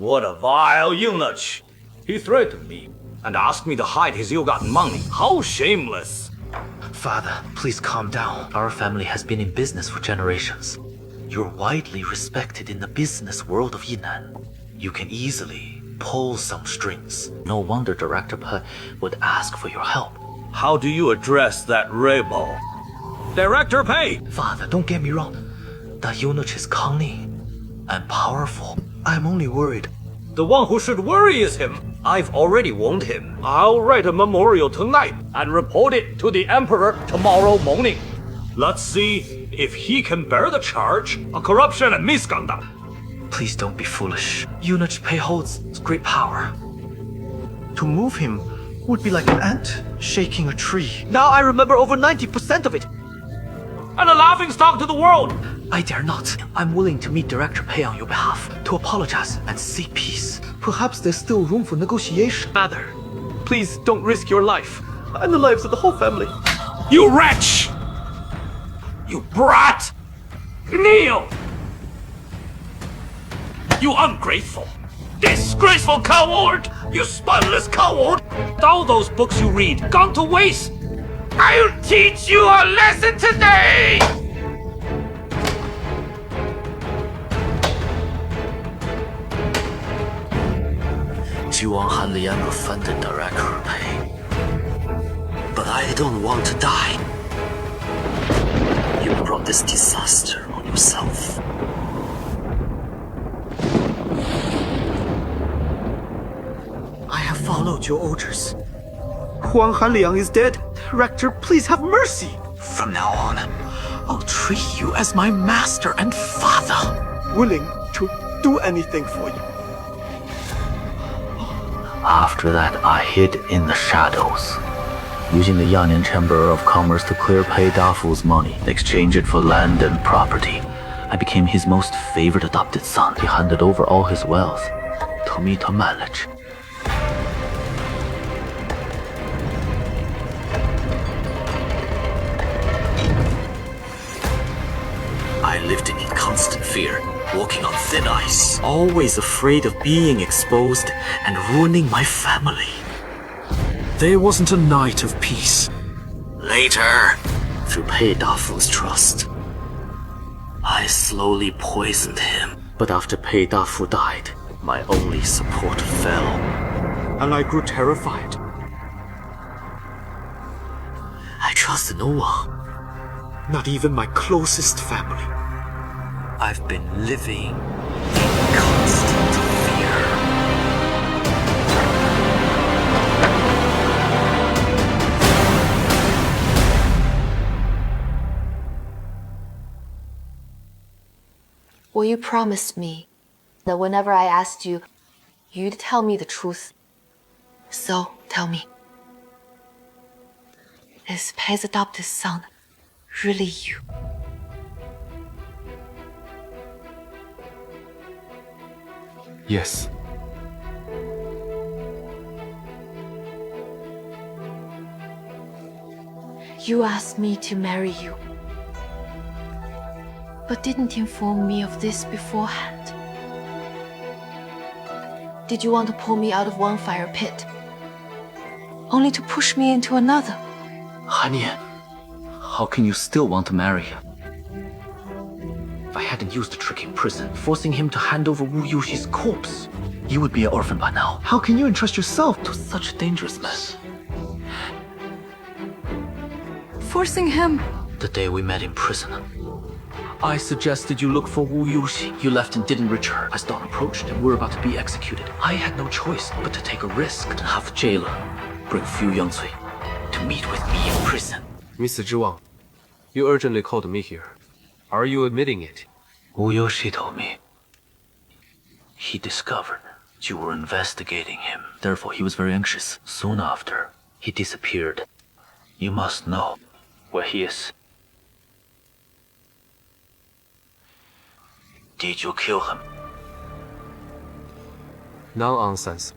What a vile eunuch! He threatened me and asked me to hide his ill-gotten money. How shameless! Father, please calm down. Our family has been in business for generations. You're widely respected in the business world of Yinan. You can easily pull some strings. No wonder Director Pe would ask for your help. How do you address that rebel? Director Pe! Father, don't get me wrong. That eunuch is cunning and powerful. I'm only worried. The one who should worry is him. I've already warned him. I'll write a memorial tonight and report it to the Emperor tomorrow morning. Let's see if he can bear the charge of corruption and misconduct. Please don't be foolish. Eunuch Pe holds great power. To move him would be like an ant shaking a tree. Now I remember over 90% of it. And a laughingstock to the world. I dare not. I'm willing to meet Director Pe on your behalf, to apologize and seek peace. Perhaps there's still room for negotiation. Father, please don't risk your life and the lives of the whole family. You wretch! You brat! Kneel! You ungrateful, disgraceful coward! You spineless coward! All those books you read, gone to waste! I'll teach you a lesson today! Zhuang Han Yan offended Director Pe. But I don't want to die. You brought this disaster on yourself. I have followed your orders. Huang Hanliang is dead. Rector, please have mercy. From now on, I'll treat you as my master and father. Willing to do anything for you. After that, I hid in the shadows, using the Yan'an Chamber of Commerce to clear Pei Dafu's money, exchange it for land and property. I became his most favored adopted son. He handed over all his wealth to me to manage. I lived in constant fear, walking on thin ice, always afraid of being exposed and ruining my family. There wasn't a night of peace. Later, through Pei Dafu's trust, I slowly poisoned him. But after Pei Dafu died, my only support fell. And I grew terrified. I trusted no one. Not even my closest family. I've been living in constant fear. Well, you promised me that whenever I asked you, you'd tell me the truth. So, tell me. Is Pei's adopted son really you? Yes. You asked me to marry you, but didn't inform me of this beforehand. Did you want to pull me out of one fire pit, only to push me into another? Han Yan, how can you still want to marry him? If I hadn't used the trick in prison, forcing him to hand over Wu Yushi's corpse, you would be an orphan by now. How can you entrust yourself to such a dangerous man? Forcing him? The day we met in prison, I suggested you look for Wu Yushi. You left and didn't return. As dawn approached and we were about to be executed, I had no choice but to take a risk and have the jailer bring Fu Yangcui to meet with me in prison. Mr. Zhuang, you urgently called me here. Are you admitting it? Wu Yushi told me he discovered you were investigating him. Therefore, he was very anxious. Soon after, he disappeared. You must know where he is. Did you kill him? Nonsense.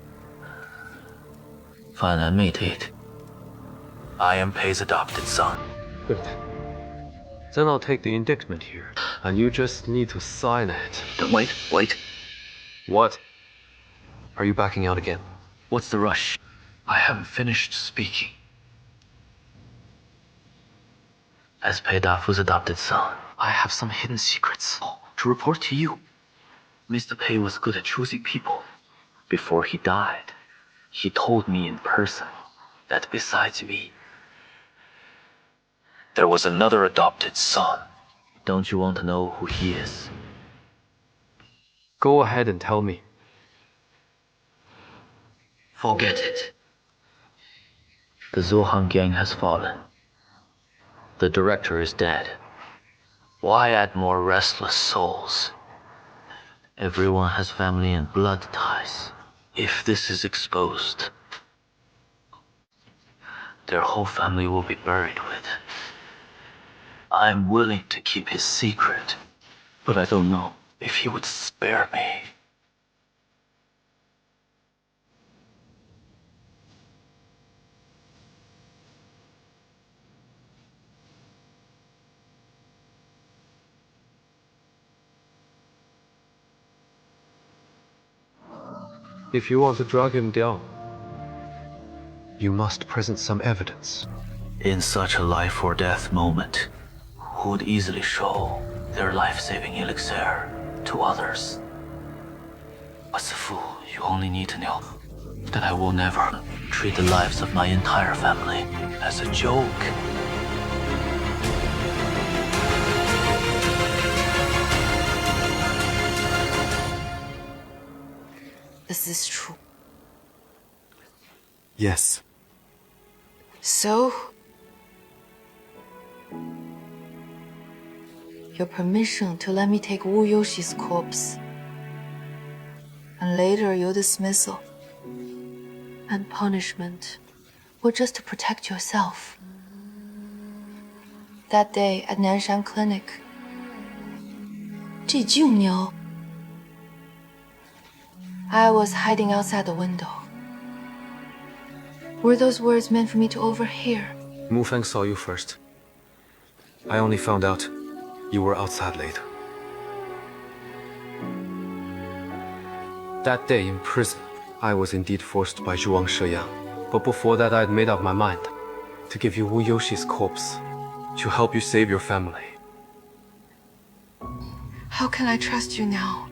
Fan made it. I am Pei's adopted son. Good. Then I'll take the indictment here, and you just need to sign it. Wait. What? Are you backing out again? What's the rush? I haven't finished speaking. As Pei Dafu's adopted son, I have some hidden secrets to report to you. Mr. Pei was good at choosing people. Before he died, he told me in person that besides me, there was another adopted son. Don't you want to know who he is? Go ahead and tell me. Forget it. The Zhuang Han gang has fallen. The director is dead. Why add more restless souls? Everyone has family and blood ties. If this is exposed, their whole family will be buried with. I'm willing to keep his secret, but I don't know if he would spare me. If you want to drag him down, you must present some evidence. In such a life or death moment, who would easily show their life-saving elixir to others? What's the fool? You only need to know that I will never treat the lives of my entire family as a joke. Is this true? Yes. So, your permission to let me take Wu Yoxi's corpse, and later your dismissal and punishment were just to protect yourself. That day at Nanshan Clinic, 这就牛. I was hiding outside the window. Were those words meant for me to overhear? Mu Feng saw you first. I only found out you were outside later. That day in prison, I was indeed forced by Zhuang Shi Yang. But before that, I had made up my mind to give you Wu Yoxi's corpse to help you save your family. How can I trust you now?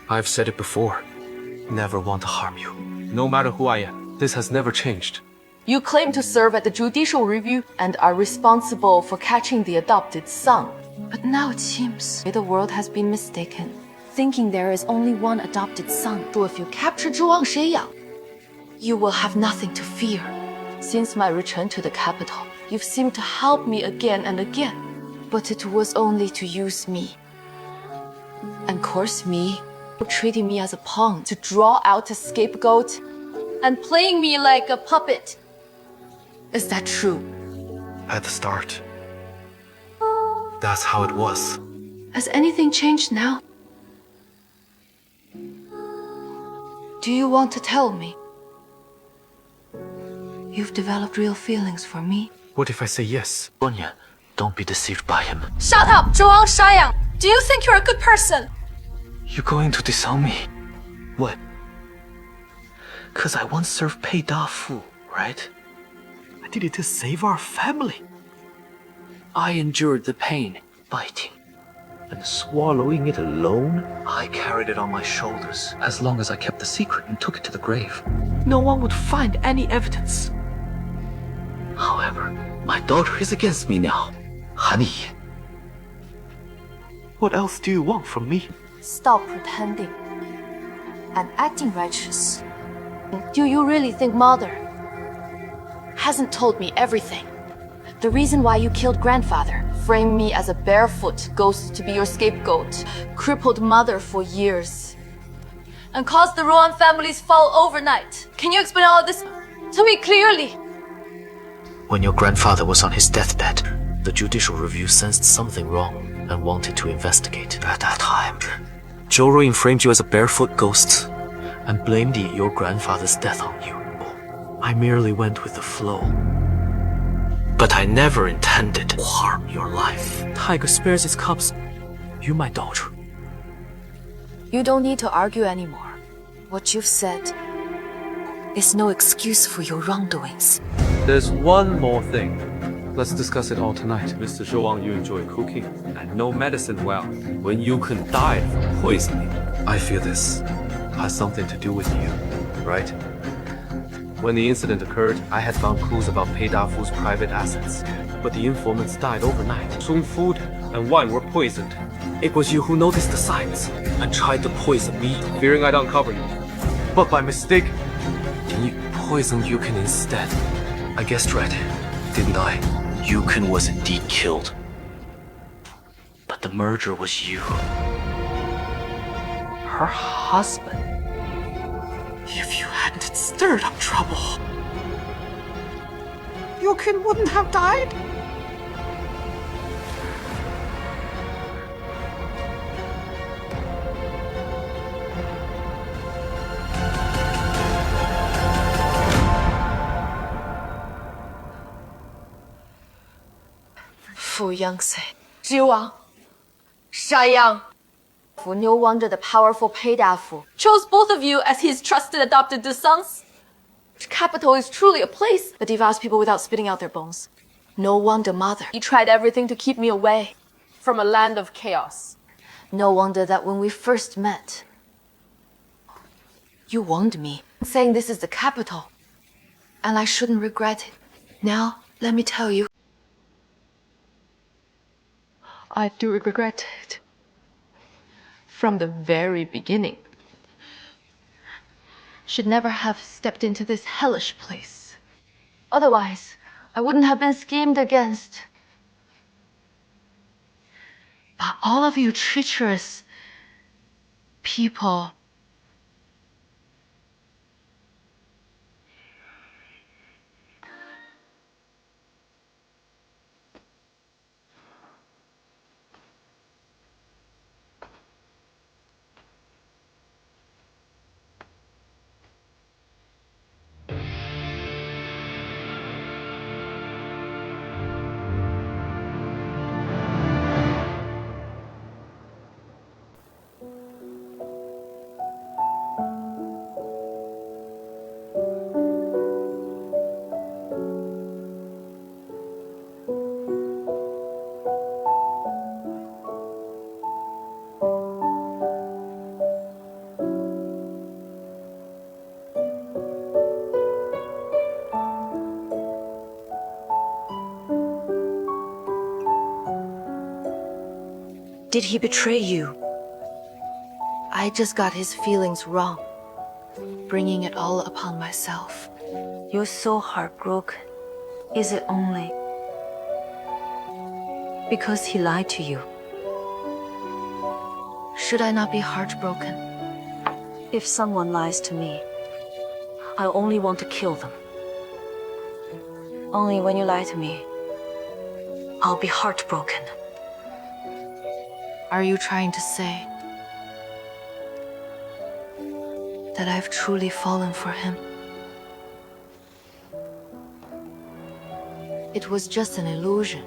I've said it before. Never want to harm you, no matter who I am. This has never changed. You claim to serve at the judicial review and are responsible for catching the adopted son. But now it seems the world has been mistaken, thinking there is only one adopted son. So if you capture Zhuang Shi Yang, you will have nothing to fear. Since my return to the capital, you've seemed to help me again and again. But it was only to use me and curse me, treating me as a pawn to draw out a scapegoat and playing me like a puppet. Is that true? At the start, that's how it was. Has anything changed now? Do you want to tell me? You've developed real feelings for me? What if I say yes? Sonia, don't be deceived by him. Shut up, Zhuang Shi Yang! Do you think you're a good person? You're going to disown me? What? 'Cause I once served Pei Dafu, right? I did it to save our family. I endured the pain, fighting, and swallowing it alone. I carried it on my shoulders as long as I kept the secret and took it to the grave. No one would find any evidence. However, my daughter is against me now. Han Yan. What else do you want from me? Stop pretending and acting righteous. Do you really think Mother hasn't told me everything? The reason why you killed grandfather, framed me as a barefoot ghost to be your scapegoat, crippled Mother for years, and caused the Rohan family's fall overnight. Can you explain all of this to me clearly? When your grandfather was on his deathbed, the judicial review sensed something wrong and wanted to investigate. At that time, Zhou Ruyin framed you as a barefoot ghost and blamed your grandfather's death on you. I merely went with the flow. But I never intended to harm your life. Tiger spares its cubs. You're my daughter. You don't need to argue anymore. What you've said is no excuse for your wrongdoings. There's one more thing. Let's discuss it all tonight. Mr. Zhuang, you enjoy cooking and know medicine well. When Yukun died from poisoning, I fear this has something to do with you, right? When the incident occurred, I had found clues about Pei Dafu's private assets, but the informants died overnight. Soon food and wine were poisoned. It was you who noticed the signs and tried to poison me, fearing I'd uncover you. But by mistake, you poisoned Yukun instead. I guessed right, didn't I? Yukun was indeed killed. But the murderer was you. Her husband. If you hadn't stirred up trouble, Yukun wouldn't have died. Fu Yangtze, Zhiwang, Sha Yang. Fu no wonder the powerful Pei Dafu Chose both of you as his trusted adopted two sons. capital is truly a place that devours people without spitting out their bones. No wonder, mother, you tried everything to keep me away From a land of chaos. No wonder that when we first met, you warned me, saying this is the capital, and I shouldn't regret it. Now, let me tell you, I do regret it. From the very beginning. Should never have stepped into this hellish place. Otherwise, I wouldn't have been schemed against. But all of you treacherous people. Did he betray you? I just got his feelings wrong, bringing it all upon myself. You're so heartbroken. Is it only because he lied to you? Should I not be heartbroken? If someone lies to me, I only want to kill them. Only when you lie to me, I'll be heartbroken. Are you trying to say that I've truly fallen for him? It was just an illusion.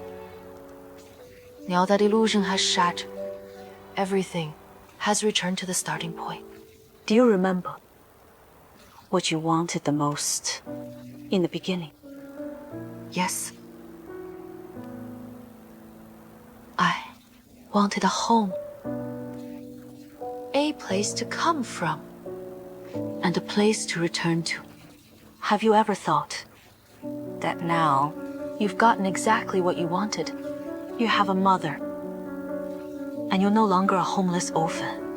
Now that illusion has shattered, everything has returned to the starting point. Do you remember what you wanted the most in the beginning? Yes. I wanted a home, a place to come from, and a place to return to. Have you ever thought that now you've gotten exactly what you wanted? You have a mother, and you're no longer a homeless orphan.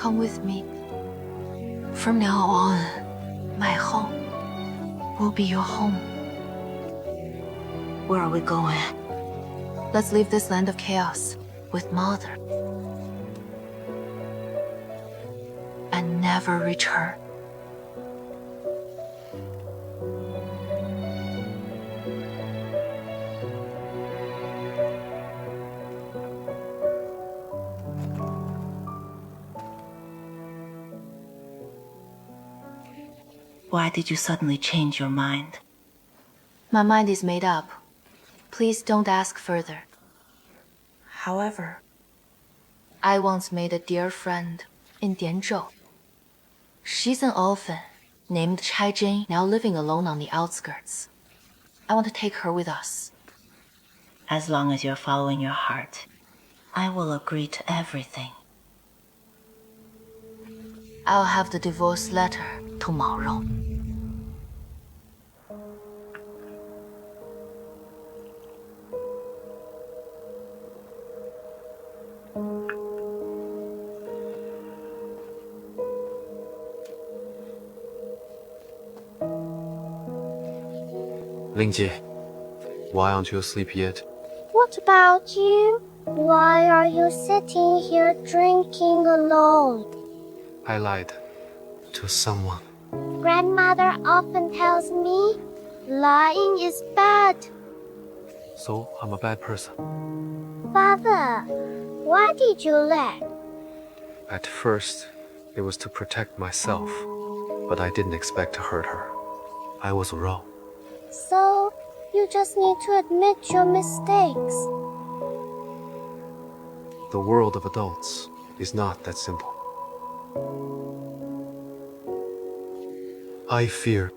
Come with me. From now on, my home will be your home. Where are we going? Let's leave this land of chaos with Mother and never return. Why did you suddenly change your mind? My mind is made up. Please don't ask further. However, I once made a dear friend in Dianzhou. She's an orphan named Chai Jing, now living alone on the outskirts. I want to take her with us. as long as you're following your heart, I will agree to everything. I'll have the divorce letter tomorrow. Lingjie, why aren't you asleep yet? What about you? Why are you sitting here drinking alone? I lied to someone. Grandmother often tells me lying is bad. So I'm a bad person. Father, why did you lie? At first, it was to protect myself, but I didn't expect to hurt her. I was wrong. So, you just need to admit your mistakes. The world of adults is not that simple. I fear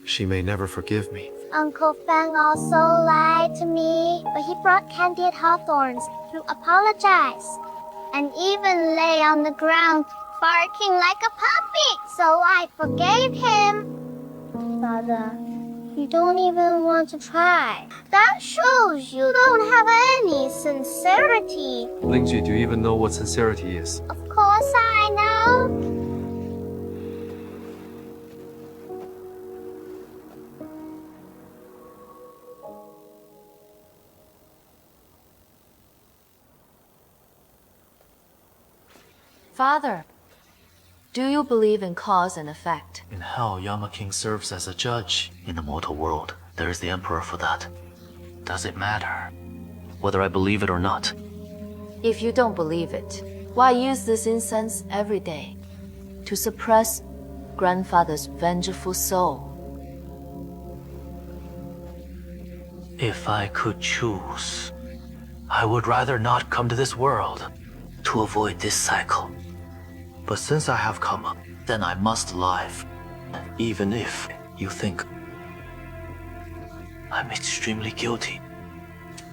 she may never forgive me. Uncle Fang also lied to me, but he brought candied hawthorns to apologize. And even lay on the ground, barking like a puppy, so I forgave him. Father, you don't even want to try. That shows you don't have any sincerity. Lingjie, do you even know what sincerity is? Of course I know. Father, do you believe in cause and effect? In hell, Yama King serves as a judge. In the mortal world, there is the Emperor for that. Does it matter whether I believe it or not? If you don't believe it, why use this incense every day? To suppress grandfather's vengeful soul. If I could choose, I would rather not come to this world to avoid this cycle. But since I have come, then I must live. Even if you think I'm extremely guilty,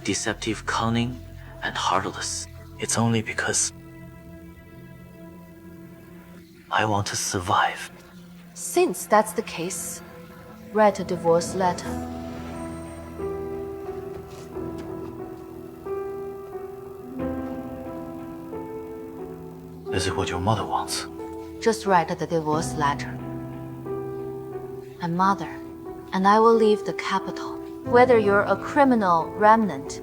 deceptive, cunning, and heartless, it's only because I want to survive. Since that's the case, write a divorce letter. Is it what your mother wants? Just write the divorce letter. I'm mother, and I will leave the capital. Whether you're a criminal remnant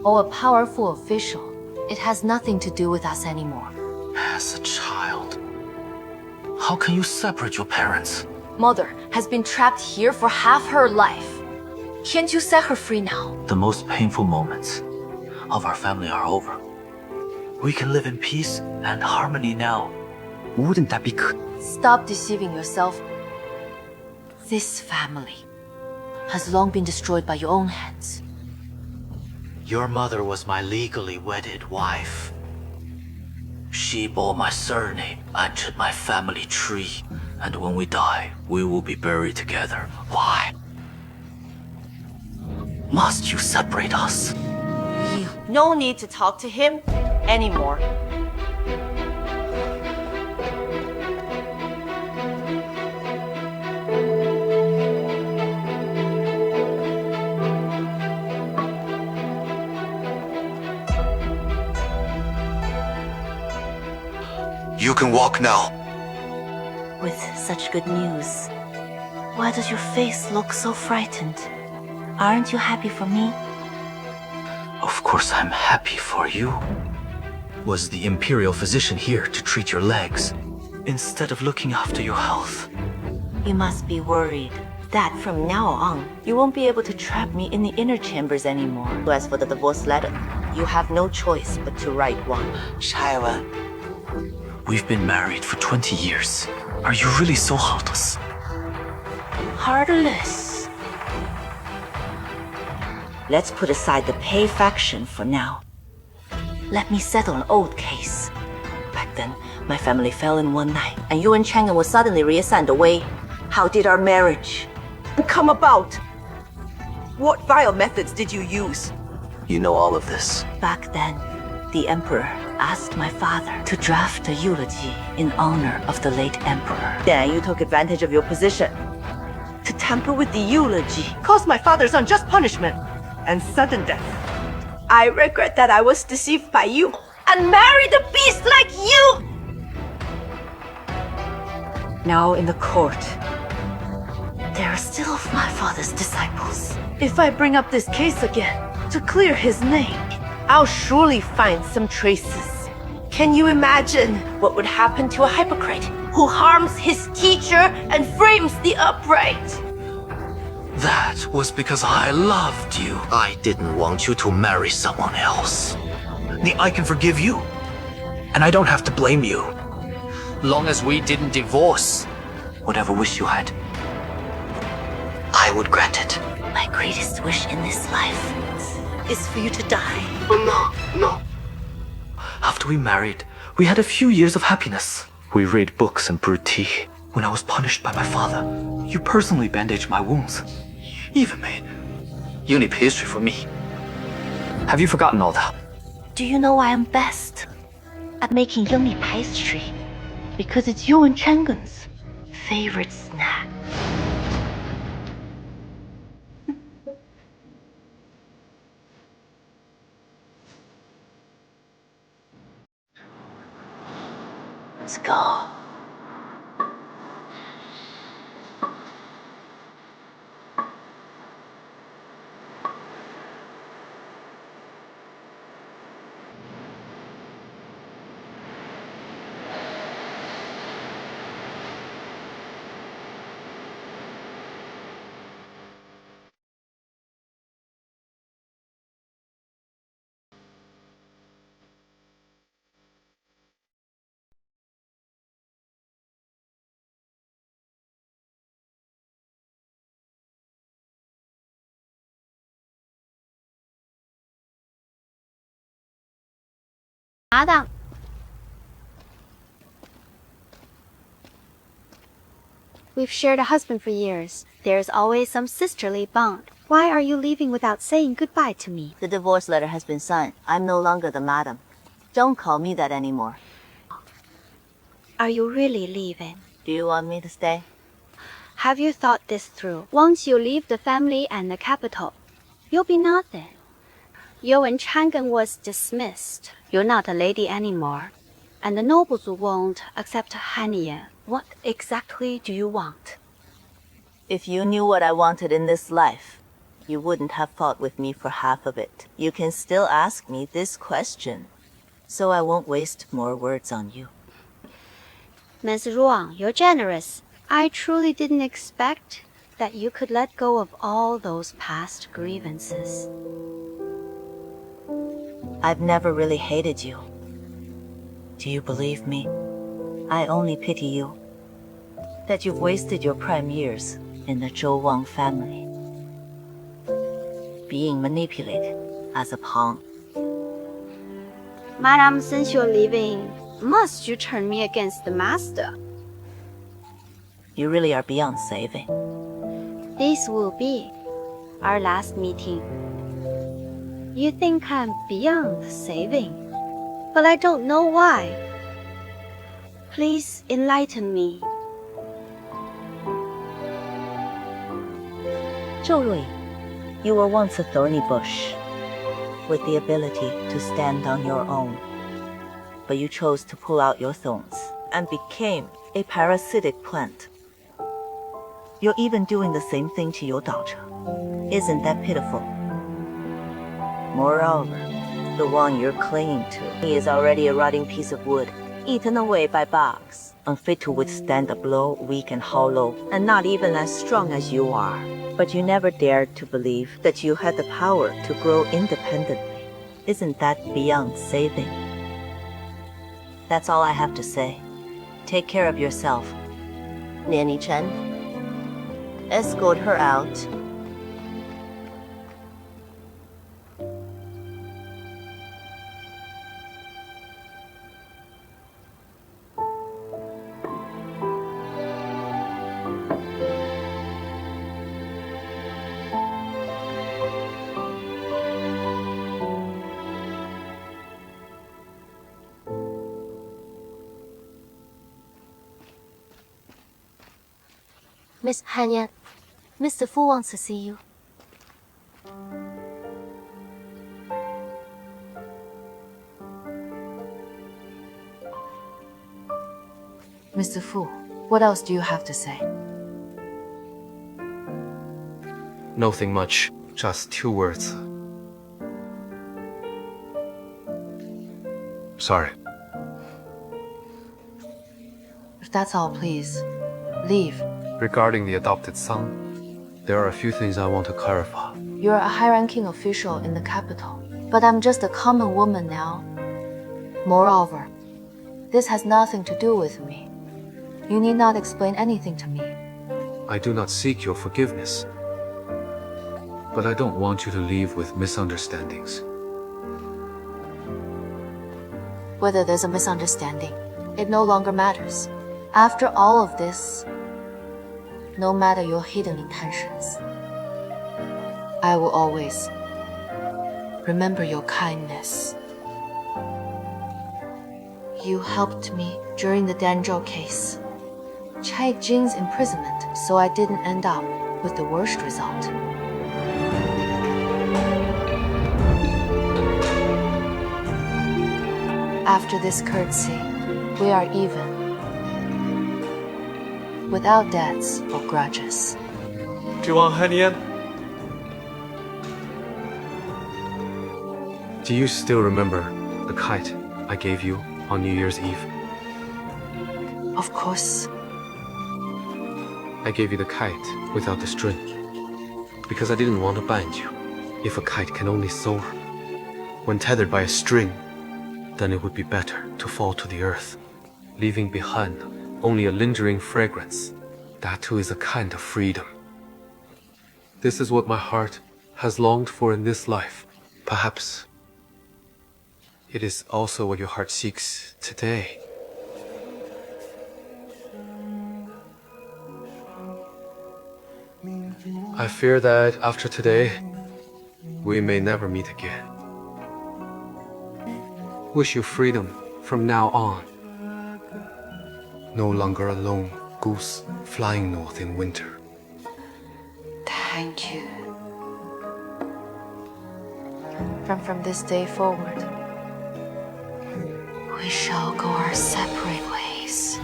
or a powerful official, it has nothing to do with us anymore. As a child, how can you separate your parents? Mother has been trapped here for half her life. Can't you set her free now? The most painful moments of our family are over. We can live in peace and harmony now. Wouldn't that be good? Stop deceiving yourself. This family has long been destroyed by your own hands. Your mother was my legally wedded wife. She bore my surname, entered my family tree, and when we die, we will be buried together. Why must you separate us? No need to talk to him anymore. You can walk now. With such good news, why does your face look so frightened? Aren't you happy for me? Of course I'm happy for you. Was the imperial physician here to treat your legs, instead of looking after your health? You must be worried that from now on, you won't be able to trap me in the inner chambers anymore. As for the divorce letter, you have no choice but to write one. Shaiwa, we've been married for 20 years. Are you really so heartless? Heartless. Let's put aside the Pei faction for now. Let me settle an old case. Back then, my family fell in one night, and you and Chang'an were suddenly reassigned away. How did our marriage come about? What vile methods did you use? You know all of this. Back then, the Emperor asked my father to draft a eulogy in honor of the late Emperor. Then you took advantage of your position to tamper with the eulogy, caused my father's unjust punishment and sudden death. I regret that I was deceived by you and married a beast like you! Now in the court, there are still my father's disciples. If I bring up this case again to clear his name, I'll surely find some traces. Can you imagine what would happen to a hypocrite who harms his teacher and frames the upright? That was because I loved you. I didn't want you to marry someone else. I can forgive you. And I don't have to blame you. Long as we didn't divorce. Whatever wish you had, I would grant it. My greatest wish in this life is for you to die. No. After we married, we had a few years of happiness. We read books and brewed tea. When I was punished by my father, you personally bandaged my wounds. Even made uni pastry for me. Have you forgotten all that? Do you know why I'm best at making uni pastry? Because it's you and Chang'an's favorite snack. Let's go. Madam. We've shared a husband for years. There's always some sisterly bond. Why are you leaving without saying goodbye to me? The divorce letter has been signed. I'm no longer the madam. Don't call me that anymore. Are you really leaving? Do you want me to stay? Have you thought this through? Once you leave the family and the capital, you'll be nothing. You and Chang'an was dismissed. You're not a lady anymore. And the nobles won't accept Han Yan. What exactly do you want? If you knew what I wanted in this life, you wouldn't have fought with me for half of it. You can still ask me this question, so I won't waste more words on you. Ms. Zhuang, you're generous. I truly didn't expect that you could let go of all those past grievances. I've never really hated you. Do you believe me? I only pity you that you've wasted your prime years in the Zhou Wang family, being manipulated as a pawn. Madam, since you're leaving, must you turn me against the master? You really are beyond saving. This will be our last meeting. You think I'm beyond saving, but I don't know why. Please enlighten me. Zhou Rui, you were once a thorny bush, with the ability to stand on your own. But you chose to pull out your thorns and became a parasitic plant. You're even doing the same thing to your daughter. Isn't that pitiful? Moreover, the one you're clinging to, he is already a rotting piece of wood, eaten away by bugs, unfit to withstand a blow, weak and hollow, and not even as strong as you are. But you never dared to believe that you had the power to grow independently. Isn't that beyond saving? That's all I have to say. Take care of yourself. Nanny Chen, escort her out. Miss Han Yan, Mr. Fu wants to see you. Mr. Fu, what else do you have to say? Nothing much. Just 2 words. Sorry. If that's all, please, leave. Regarding the adopted son, there are a few things I want to clarify. You're a high-ranking official in the capital, but I'm just a common woman now. Moreover, this has nothing to do with me. You need not explain anything to me. I do not seek your forgiveness, but I don't want you to leave with misunderstandings. Whether there's a misunderstanding, it no longer matters. After all of this, no matter your hidden intentions, I will always remember your kindness. You helped me during the Danzhou case, Chai Jing's imprisonment, so I didn't end up with the worst result. After this courtesy, we are even, without debts or grudges. Zhuang Han Yan. Do you still remember the kite I gave you on New Year's Eve? Of course. I gave you the kite without the string, because I didn't want to bind you. If a kite can only soar when tethered by a string, then it would be better to fall to the earth, leaving behind only a lingering fragrance. That too is a kind of freedom. This is what my heart has longed for in this life. Perhaps it is also what your heart seeks today. I fear that after today, we may never meet again. Wish you freedom from now on. No longer a lone goose flying north in winter. Thank you. From this day forward, we shall go our separate ways.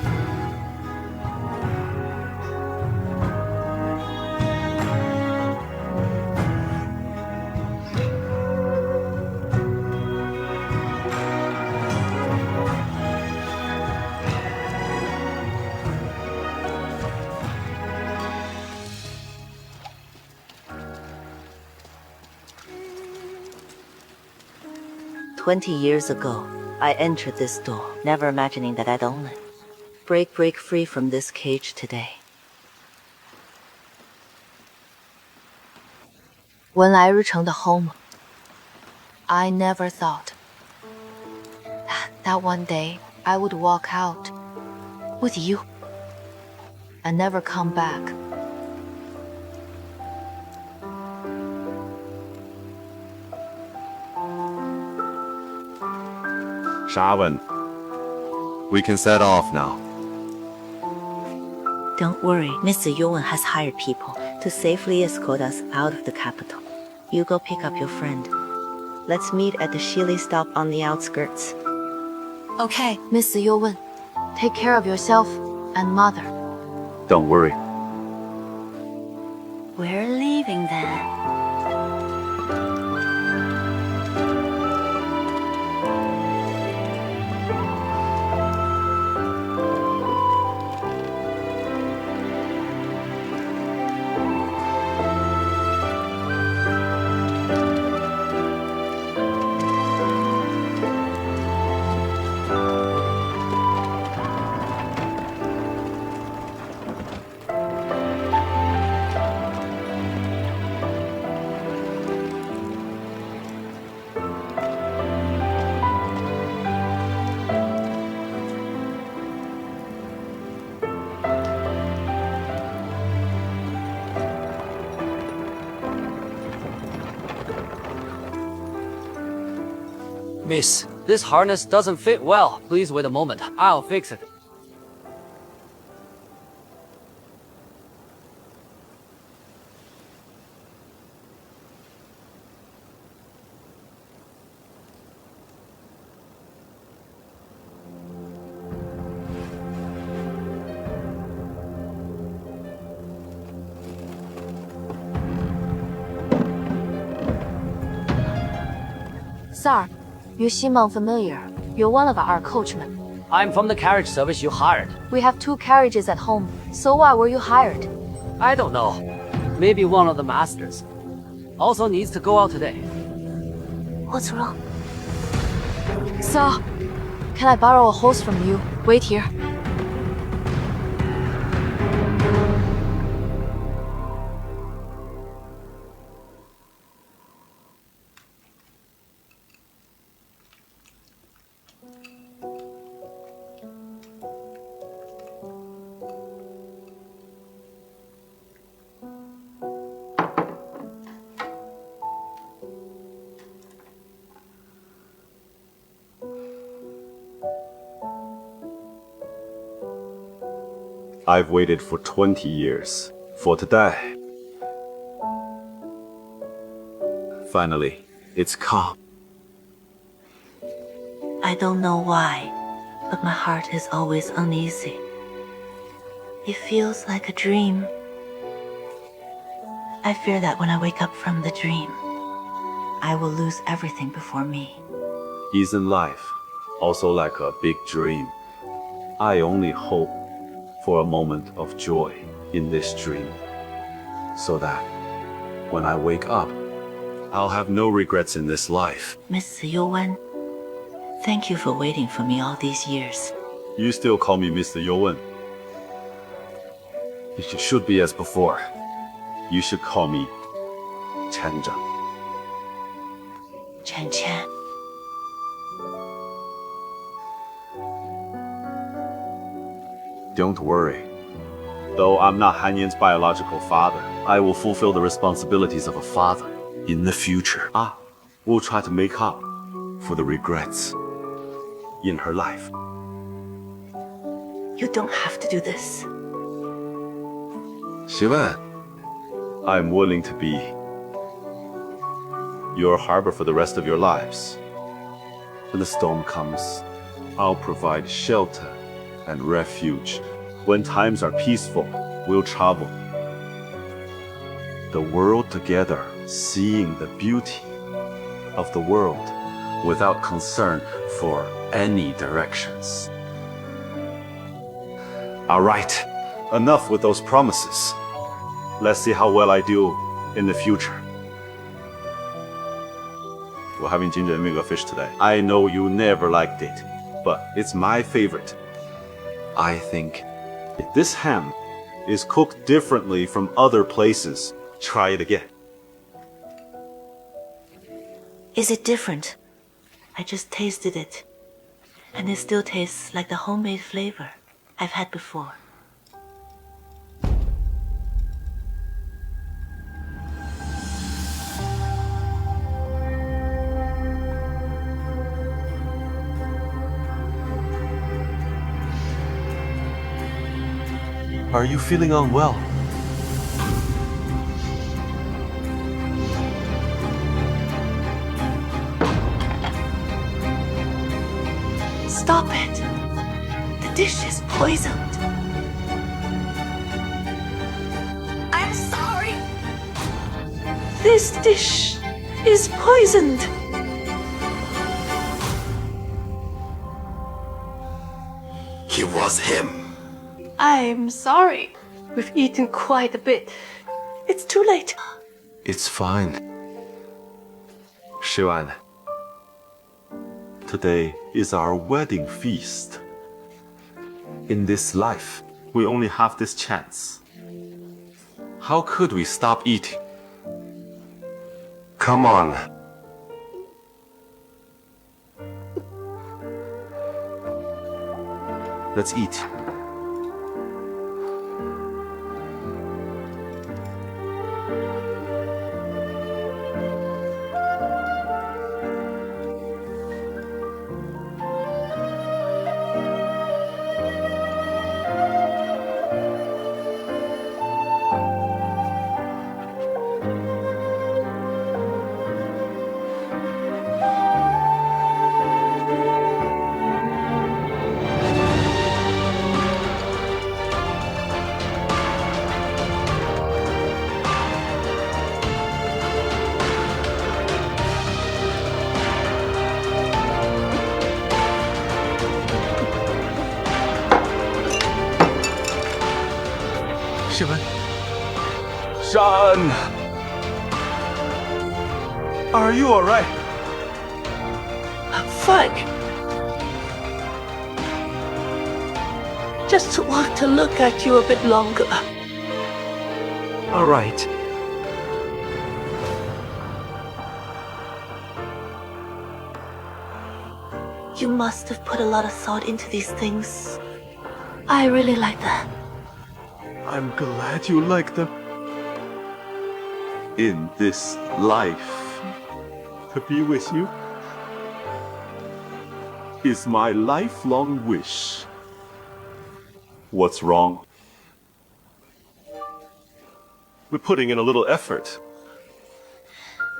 "20 years ago, I entered this door, never imagining that I'd own it. Break free from this cage today." 文莱日城的 home. I never thought that one day I would walk out with you and never come back. Shawen, we can set off now. Don't worry, Mr. Yuan has hired people to safely escort us out of the capital. You go pick up your friend. Let's meet at the Shili stop on the outskirts. Okay, Mr. Yuwen, take care of yourself and mother. Don't worry. We're leaving then. Miss, this harness doesn't fit well. Please wait a moment. I'll fix it. Sir, you seem unfamiliar. You're one of our coachmen. I'm from the carriage service you hired. We have 2 carriages at home, so why were you hired? I don't know. Maybe one of the masters. Also needs to go out today. What's wrong? Sir, can I borrow a horse from you? Wait here. I've waited for 20 years for today. Finally, it's come. I don't know why, but my heart is always uneasy. It feels like a dream. I fear that when I wake up from the dream, I will lose everything before me. Isn't life also like a big dream? I only hope for a moment of joy in this dream, so that when I wake up, I'll have no regrets in this life. Mr. Youwen, thank you for waiting for me all these years. You still call me Mr. Youwen? It should be as before. You should call me Chen. Chen. Don't worry. Though I'm not Han Yan's biological father, I will fulfill the responsibilities of a father in the future. We'll try to make up for the regrets in her life. You don't have to do this. Xiwen, I'm willing to be your harbor for the rest of your lives. When the storm comes, I'll provide shelter and refuge. When times are peaceful, we'll travel the world together, seeing the beauty of the world without concern for any directions. All right, enough with those promises. Let's see how well I do in the future. We're having ginger and vinegar fish today. I know you never liked it, but it's my favorite. I think if this ham is cooked differently from other places, try it again. Is it different? I just tasted it, and it still tastes like the homemade flavor I've had before. Are you feeling unwell? Stop it! The dish is poisoned. I'm sorry. This dish is poisoned. It was him. I'm sorry. We've eaten quite a bit. It's too late. It's fine. Xiwen, today is our wedding feast. In this life, we only have this chance. How could we stop eating? Come on. Let's eat. Shan! Are you alright? I'm fine. Just want to look at you a bit longer. Alright. You must have put a lot of thought into these things. I really like that. I'm glad you like them. In this life, to be with you is my lifelong wish. What's wrong? We're putting in a little effort.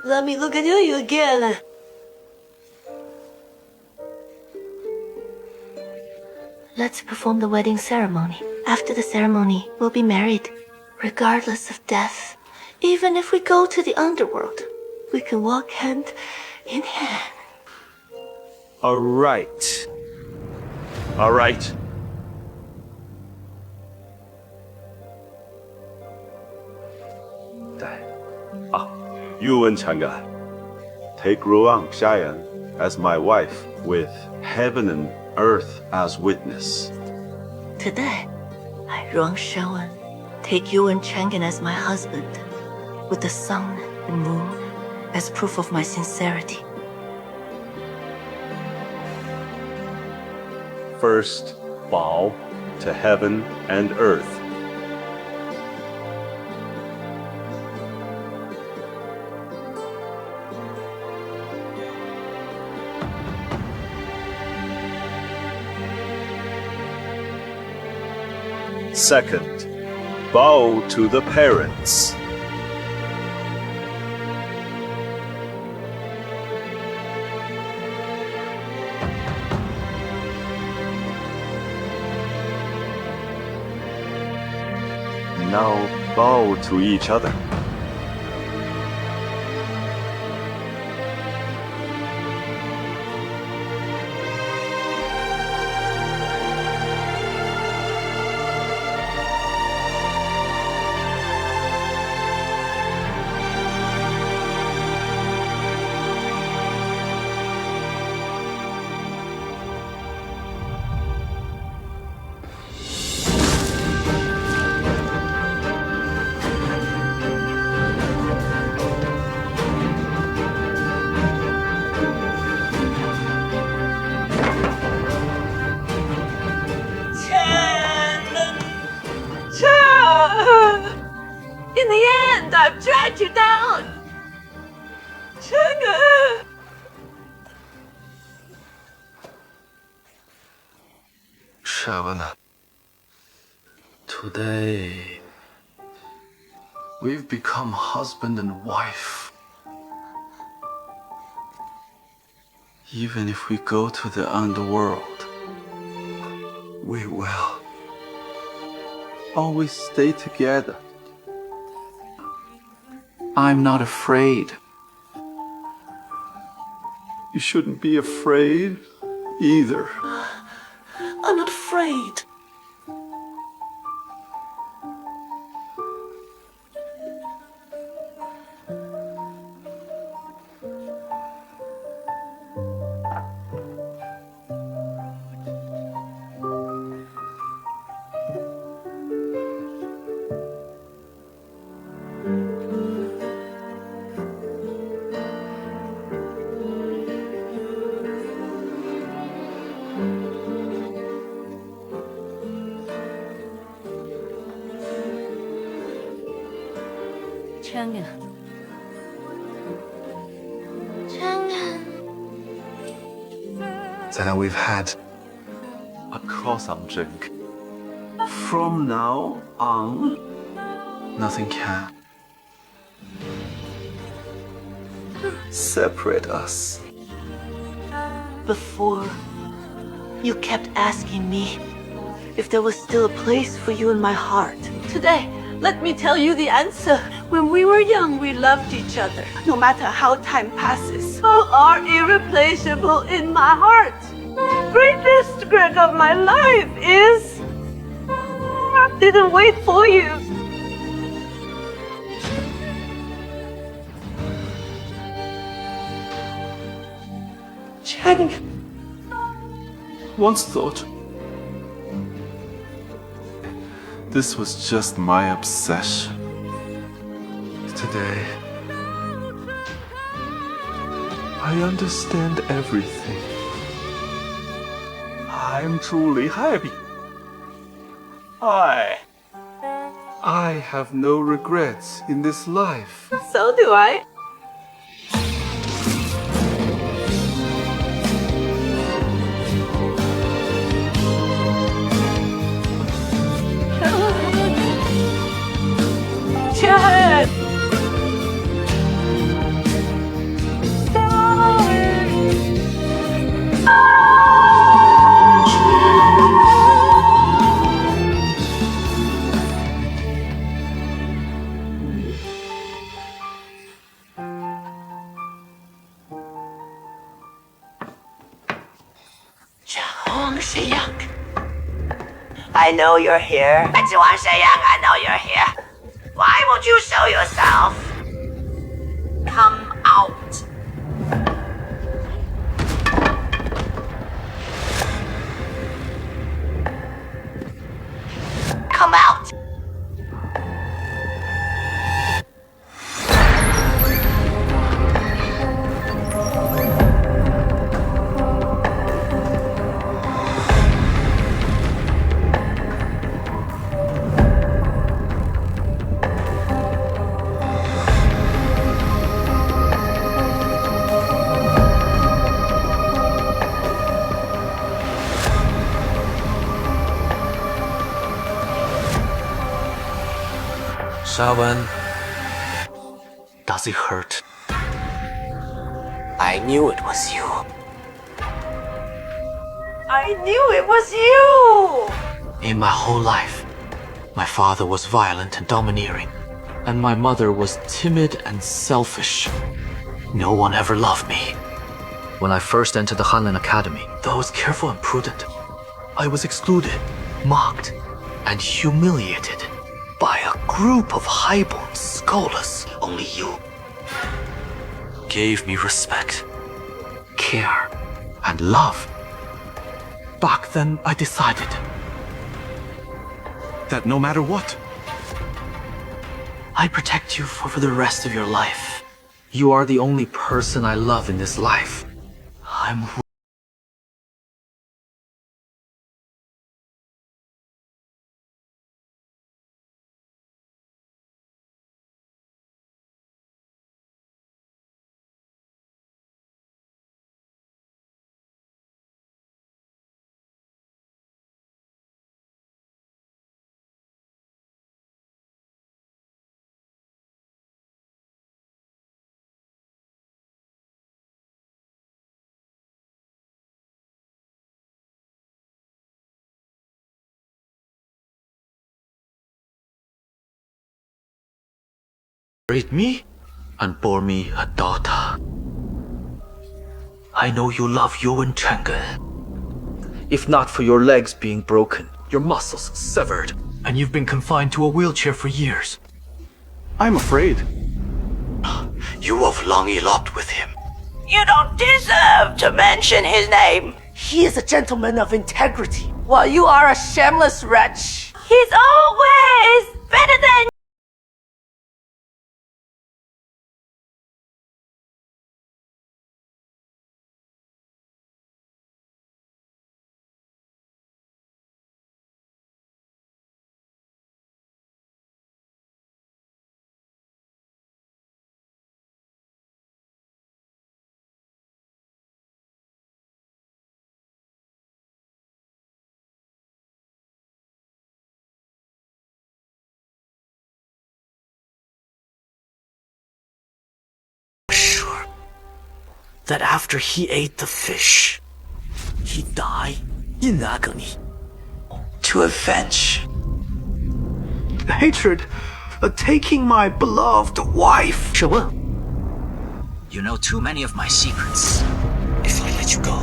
Let me look at you again. Let's perform the wedding ceremony. After the ceremony, we'll be married, regardless of death. Even if we go to the underworld, we can walk hand in hand. Alright. Alright. You and Chang'e, take Zhuang Shi Yang as my wife with heaven and earth as witness. Today, I, Zhuang Shi Yang, take you and Chang'e as my husband, with the sun and moon as proof of my sincerity. First, bow to heaven and earth. Second, bow to the parents. Now bow to each other. In the end, I've dragged you down. Chang'e. Shavana, today we've become husband and wife. Even if we go to the underworld, we will always stay together. I'm not afraid. You shouldn't be afraid either. I'm not afraid. Chang'e. That we've had a croissant drink. From now on, nothing can separate us. Before, you kept asking me if there was still a place for you in my heart. Today, let me tell you the answer. When we were young, we loved each other. No matter how time passes, you are irreplaceable in my heart. Greatest regret of my life is I didn't wait for you. Chen, Once thought this was just my obsession. Today, I understand everything. I'm truly happy. I have no regrets in this life. so do I. Chen! Zhuang Shi Yang. I know you're here. Zhuang Shi Yang, I know you're here. Why won't you show yourself? Come out. Come out. Shawan, does it hurt? I knew it was you. I knew it was you! In my whole life, my father was violent and domineering, and my mother was timid and selfish. No one ever loved me. When I first entered the Hanlan Academy, though I was careful and prudent, I was excluded, mocked, and humiliated by a group of highborn scholars. Only you gave me respect, care, and love. Back then, I decided that no matter what, I protect you for the rest of your life. You are the only person I love in this life. I'm married me and bore me a daughter. I know you love Yuan Chenggen. If not for your legs being broken, your muscles severed, and you've been confined to a wheelchair for years, I'm afraid. you have long eloped with him. You don't deserve to mention his name. He is a gentleman of integrity, while you are a shameless wretch. He's always better than Sure that after he ate the fish, he died in agony to avenge the hatred of taking my beloved wife. 是问 You know too many of my secrets. If I let you go,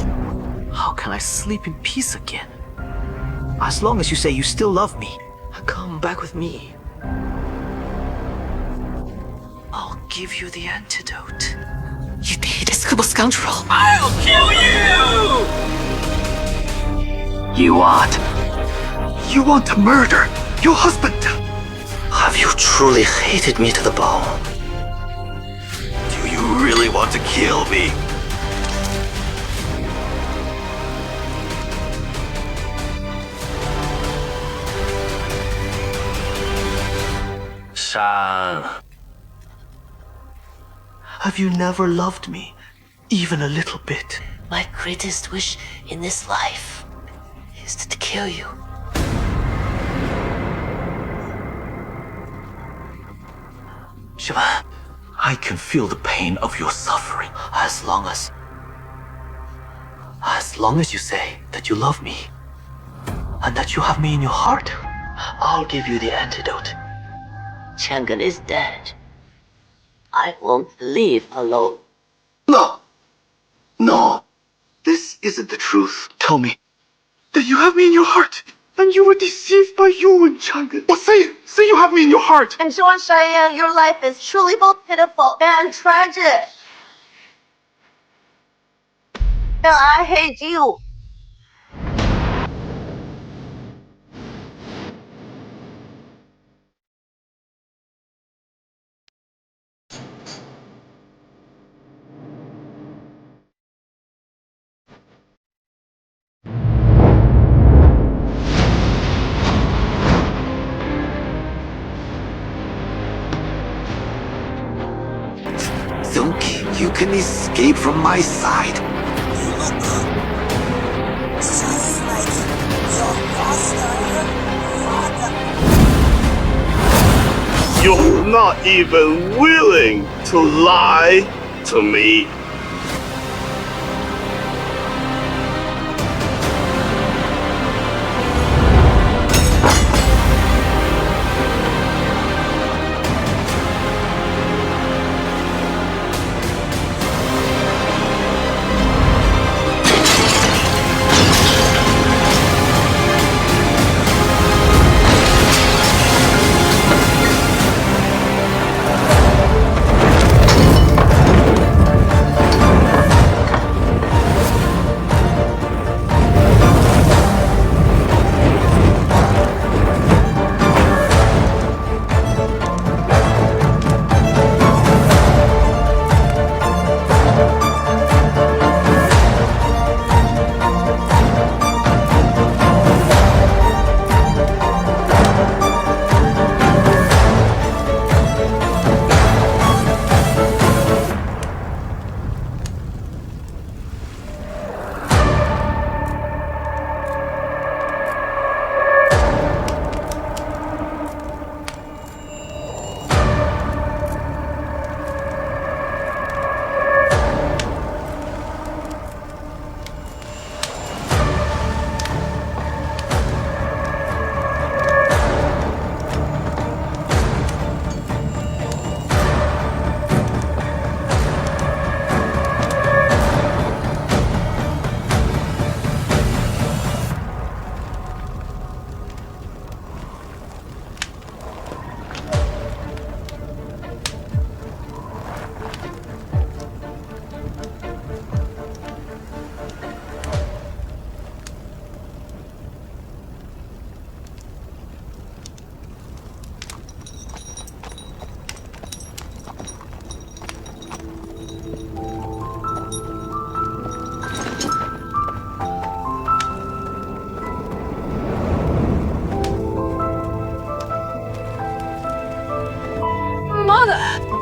how can I sleep in peace again? As long as you say you still love me, come back with me. I'll give you the antidote. You despicable scoundrel. I'll kill you! You what? You want to murder your husband? Have you truly hated me to the bone? Do you really want to kill me? Shan. Have you never loved me, even a little bit? My greatest wish in this life is to kill you. Shiva, I can feel the pain of your suffering as long as you say that you love me and that you have me in your heart. I'll give you the antidote. Chang'an is dead. I won't leave alone. No! No! This isn't the truth. Tell me that you have me in your heart and you were deceived by you and Chang'an. Well, say it! Say you have me in your heart! And Zhuang Shi Yang, your life is truly both pitiful and tragic. And I hate you. Think you can escape from my side? You look just like your foster father. You're not even willing to lie to me.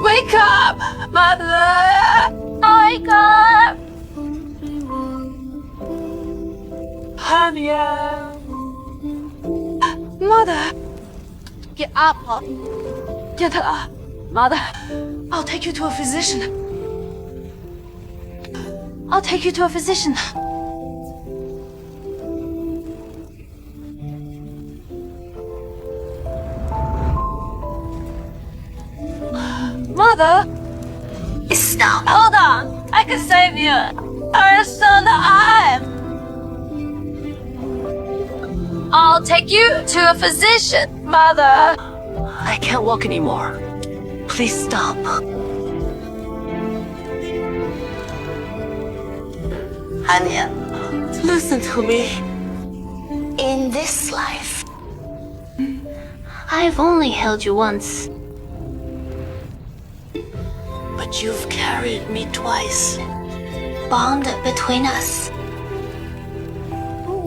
Wake up! Mother! Wake up! Han Yan! Mother! Get up! Get up! Mother! I'll take you to a physician. I'll take you to a physician. Mother! Stop! Hold on! I can save you! Our son, I'll take you to a physician, Mother! I can't walk anymore. Please stop. Han Yan, listen to me. In this life, I've only held you once. But you've carried me twice, bonded between us.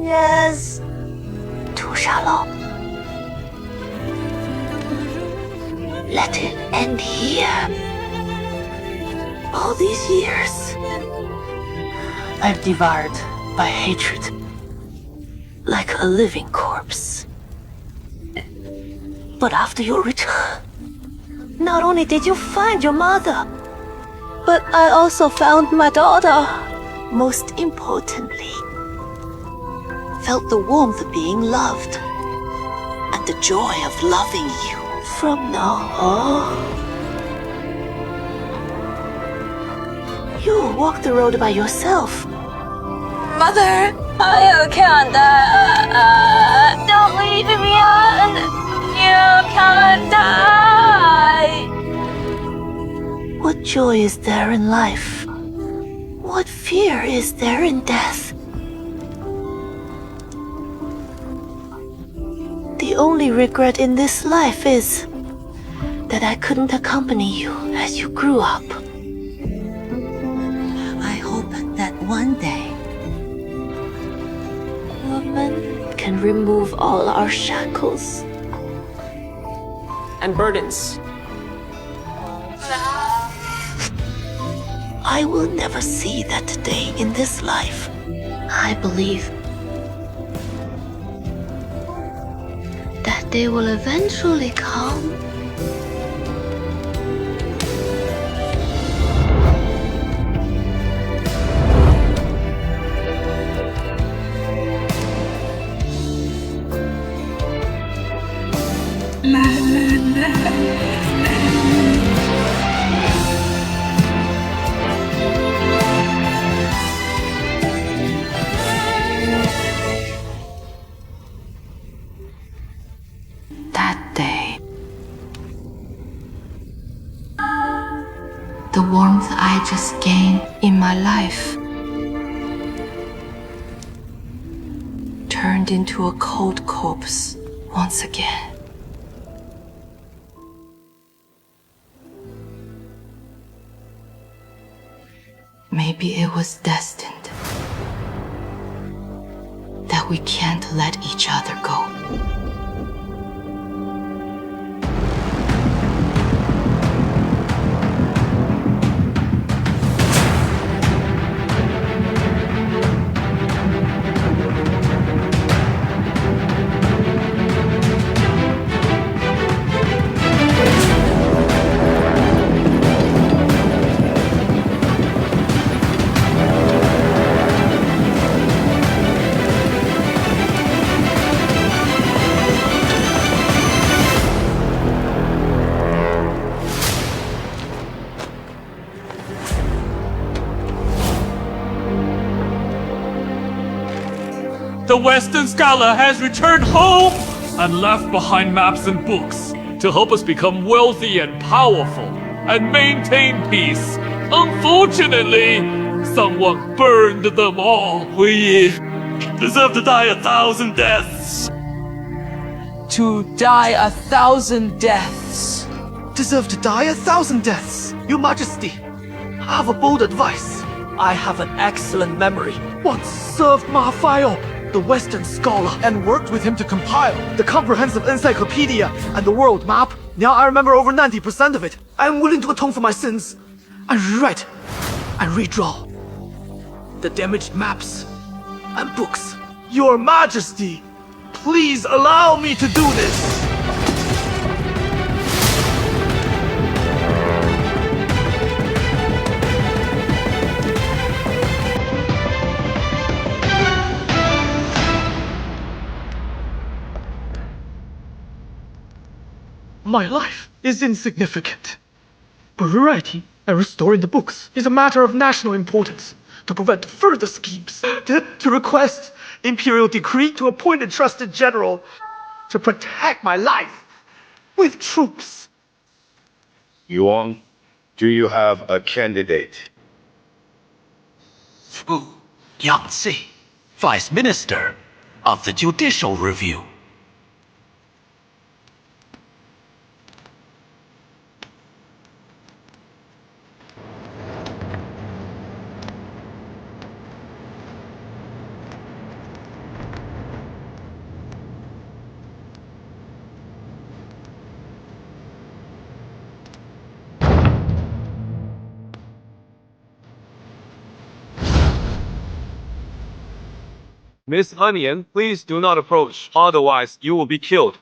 Yes. Tu Shalom. Let it end here. All these years, I've devoured by hatred, like a living corpse. But after your return, not only did you find your mother, but I also found my daughter. Most importantly, felt the warmth of being loved and the joy of loving you. From now on, you will walk the road by yourself. Mother, I can't. Don't leave me on. You can't die. What joy is there in life? What fear is there in death? The only regret in this life is that I couldn't accompany you as you grew up. I hope that one day, woman can remove all our shackles And burdens. I will never see that day in this life. I believe that day will eventually come. That day, the warmth I just gained in my life turned into a cold corpse once again. Maybe it was destined that we can't let each other go. The Western scholar has returned home and left behind maps and books to help us become wealthy and powerful and maintain peace. Unfortunately, someone burned them all. We deserve to die 1,000 deaths. To die 1,000 deaths. Deserve to die 1,000 deaths. Your Majesty, I have a bold advice. I have an excellent memory. Once served Ma File, the Western scholar, and worked with him to compile the comprehensive encyclopedia and the world map. Now I remember over 90% of it. I am willing to atone for my sins and rewrite and redraw the damaged maps and books. Your Majesty, please allow me to do this. My life is insignificant, but rewriting and restoring the books is a matter of national importance to prevent further schemes. To request imperial decree to appoint a trusted general to protect my life with troops. Yuan, do you have a candidate? Yang Zi, Vice Minister of the Judicial Review. Miss Onion, please do not approach, otherwise you will be killed.